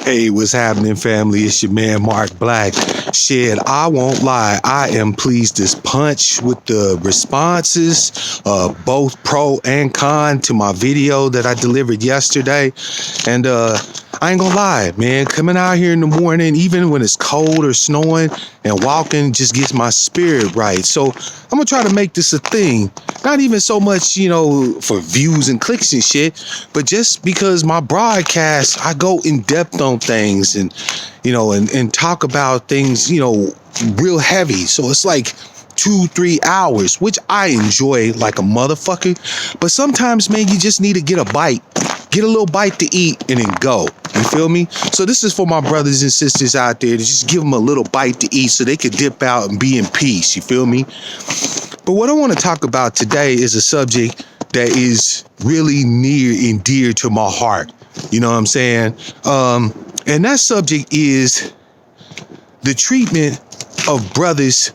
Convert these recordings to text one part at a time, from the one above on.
Hey, what's happening, family? It's your man, Mark Black. Shit, I won't lie. I am pleased as punch with the responses, both pro and con to my video that I delivered yesterday. And I ain't gonna lie, man, coming out here in the morning, even when it's cold or snowing, and walking just gets my spirit right. So I'm gonna try to make this a thing. Not even so much, for views and clicks and shit, but just because my broadcast, I go in depth on things and, and talk about things, real heavy. So it's like 2-3 hours, which I enjoy like a motherfucker. But sometimes, man, you just need to get a little bite to eat and then go. You feel me? So this is for my brothers and sisters out there to just give them a little bite to eat so they could dip out and be in peace. You feel me? But what I want to talk about today is a subject that is really near and dear to my heart. You know what I'm saying? And that subject is the treatment of brothers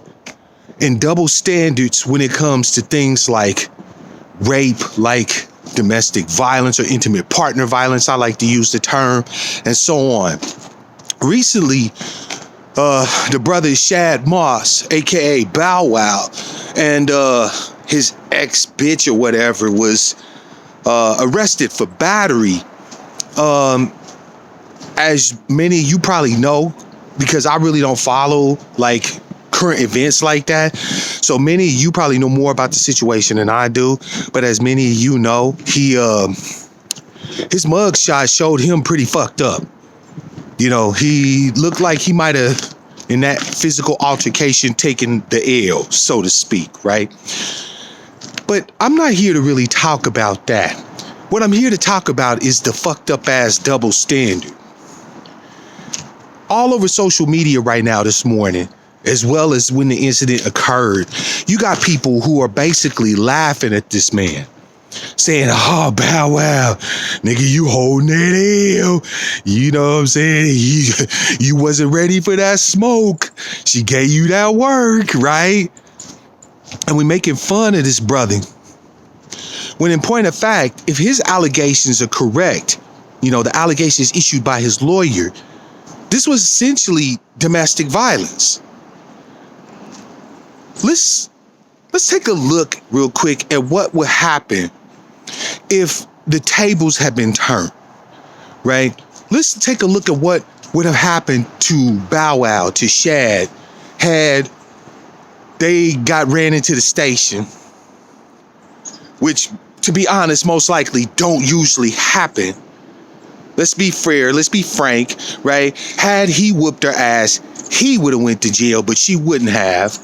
and double standards when it comes to things like rape, like domestic violence or intimate partner violence. I like to use the term, and so on. Recently, the brother Shad Moss, aka Bow Wow, and his ex-bitch or whatever was arrested for battery. As many of you probably know, because I really don't follow like current events like that. So many of you probably know more about the situation than I do. But as many of you know, his mugshot showed him pretty fucked up. He looked like he might have, in that physical altercation, taken the L, so to speak, right? But I'm not here to really talk about that. What I'm here to talk about is the fucked up ass double standard. All over social media right now this morning, as well as when the incident occurred, you got people who are basically laughing at this man, saying, "Oh, Bow Wow, nigga, you holding that L. You know what I'm saying? You wasn't ready for that smoke. She gave you that work, right?" And we making fun of this brother. When in point of fact, if his allegations are correct, the allegations issued by his lawyer, this was essentially domestic violence. Let's take a look real quick at what would happen if the tables had been turned, right? Let's take a look at what would have happened to Bow Wow, to Shad, had they got ran into the station, which, to be honest, most likely don't usually happen. Let's be fair, let's be frank, right? Had he whooped her ass, he would have went to jail, but she wouldn't have.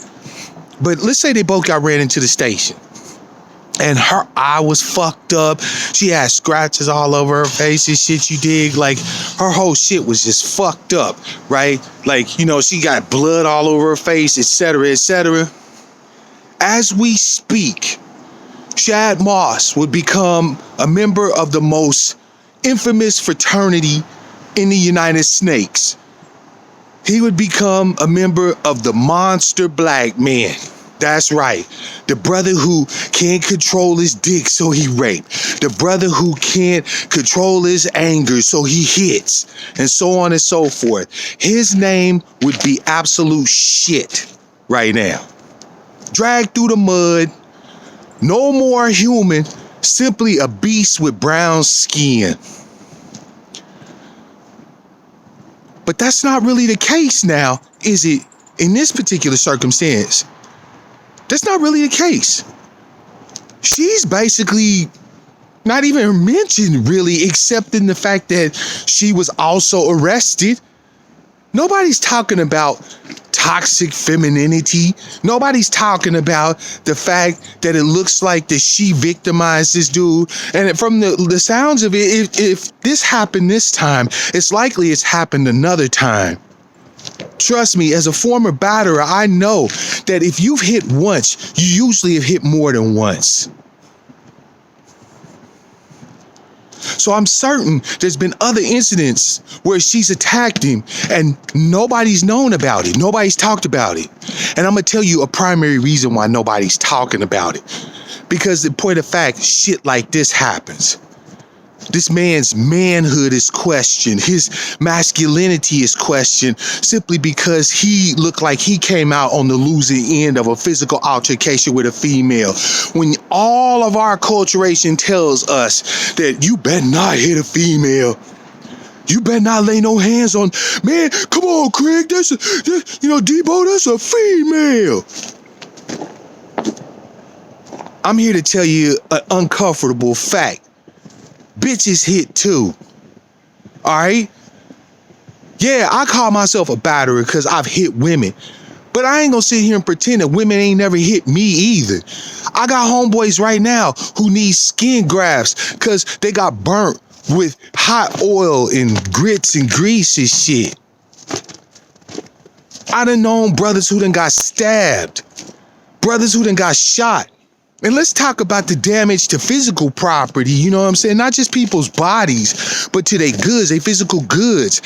But let's say they both got ran into the station and her eye was fucked up. She had scratches all over her face and shit, you dig? Like, her whole shit was just fucked up, right? Like, she got blood all over her face, etc., etc. As we speak, Shad Moss would become a member of the most infamous fraternity in the United Snakes. He would become a member of the Monster Black Man. That's right. The brother who can't control his dick, so he raped. The brother who can't control his anger, so he hits. And so on and so forth. His name would be absolute shit right now. Dragged through the mud. No more human. Simply a beast with brown skin. But that's not really the case now, is it? In this particular circumstance, that's not really the case. She's basically not even mentioned, really, except in the fact that she was also arrested. Nobody's talking about toxic femininity. Nobody's talking about the fact that it looks like that she victimized this dude. And from the sounds of it, if this happened this time, it's likely it's happened another time. Trust me, as a former batterer, I know that if you've hit once, you usually have hit more than once. So I'm certain there's been other incidents where she's attacked him and nobody's known about it. Nobody's talked about it. And I'm going to tell you a primary reason why nobody's talking about it. Because in point of fact, shit like this happens. This man's manhood is questioned. His masculinity is questioned simply because he looked like he came out on the losing end of a physical altercation with a female. When all of our acculturation tells us that you better not hit a female. You better not lay no hands on, man, come on, Craig, Debo, that's a female. I'm here to tell you an uncomfortable fact. Bitches hit too. Alright? Yeah, I call myself a batterer because I've hit women. But I ain't gonna sit here and pretend that women ain't never hit me either. I got homeboys right now who need skin grafts because they got burnt with hot oil and grits and grease and shit. I done known brothers who done got stabbed. Brothers who done got shot. And let's talk about the damage to physical property, you know what I'm saying? Not just people's bodies, but to their goods, their physical goods.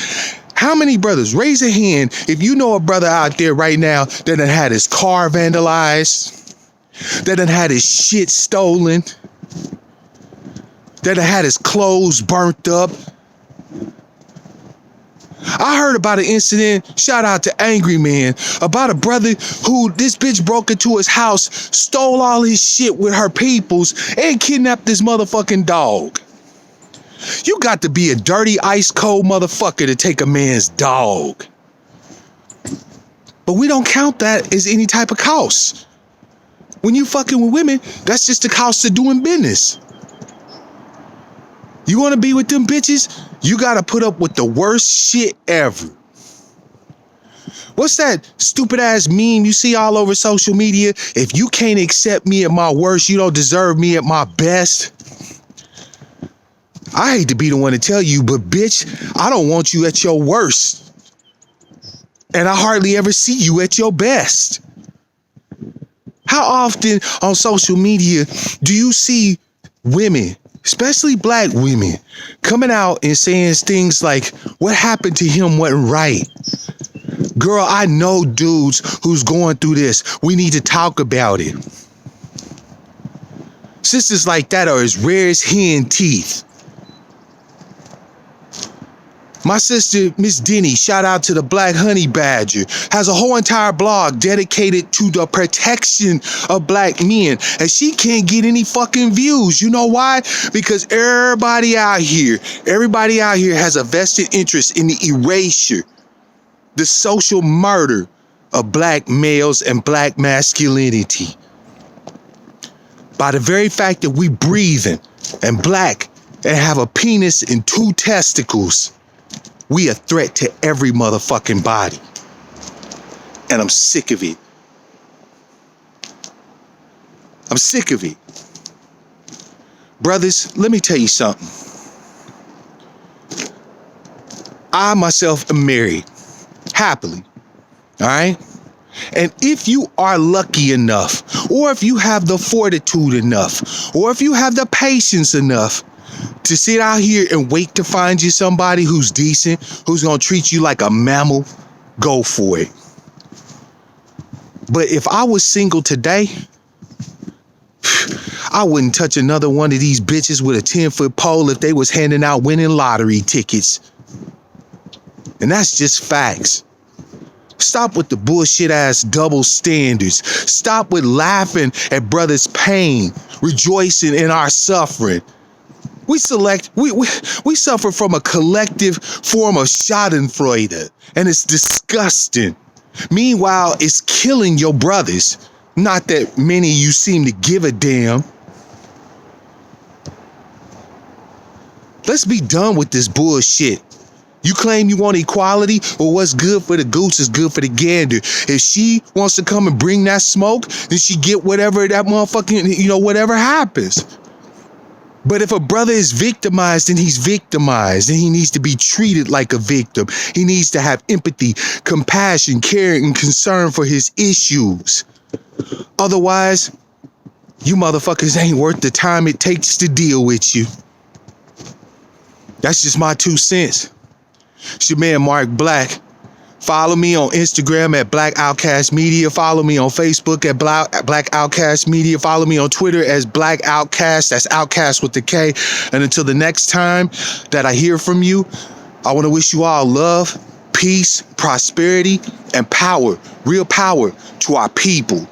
How many brothers, raise a hand if you know a brother out there right now that done had his car vandalized, that done had his shit stolen, that done had his clothes burnt up. I heard about an incident, shout out to Angry Man, about a brother who this bitch broke into his house, stole all his shit with her peoples, and kidnapped this motherfucking dog. You got to be a dirty, ice cold motherfucker to take a man's dog. But we don't count that as any type of cost. When you fucking with women, that's just the cost of doing business. You want to be with them bitches? You got to put up with the worst shit ever. What's that stupid ass meme you see all over social media? If you can't accept me at my worst, you don't deserve me at my best. I hate to be the one to tell you, but bitch, I don't want you at your worst. And I hardly ever see you at your best. How often on social media do you see women, especially black women, coming out and saying things like, what happened to him wasn't right? Girl, I know dudes who's going through this. We need to talk about it. Sisters like that are as rare as hen teeth. My sister, Miss Denny, shout out to the Black Honey Badger, has a whole entire blog dedicated to the protection of black men. And she can't get any fucking views. You know why? Because everybody out here has a vested interest in the erasure, the social murder of black males and black masculinity. By the very fact that we breathing and black and have a penis and 2 testicles, we a threat to every motherfucking body. And I'm sick of it. I'm sick of it. Brothers, let me tell you something. I myself am married. Happily. All right? And if you are lucky enough, or if you have the fortitude enough, or if you have the patience enough to sit out here and wait to find you somebody who's decent, who's gonna treat you like a mammal, go for it. But if I was single today, I wouldn't touch another one of these bitches with a 10-foot pole if they was handing out winning lottery tickets. And that's just facts. Stop with the bullshit ass double standards. Stop with laughing at brothers' pain, rejoicing in our suffering. We suffer from a collective form of schadenfreude, and it's disgusting. Meanwhile, it's killing your brothers. Not that many of you seem to give a damn. Let's be done with this bullshit. You claim you want equality, or what's good for the goose is good for the gander. If she wants to come and bring that smoke, then she get whatever that motherfucking, whatever happens. But if a brother is victimized, then he's victimized, and he needs to be treated like a victim. He needs to have empathy, compassion, care, and concern for his issues. Otherwise, you motherfuckers ain't worth the time it takes to deal with you. That's just my 2 cents. It's your man, Mark Black. Follow me on Instagram at Black Outcast Media. Follow me on Facebook at Black Outcast Media. Follow me on Twitter as Black Outcast. That's Outcast with the K. And until the next time that I hear from you, I want to wish you all love, peace, prosperity, and power. Real power to our people.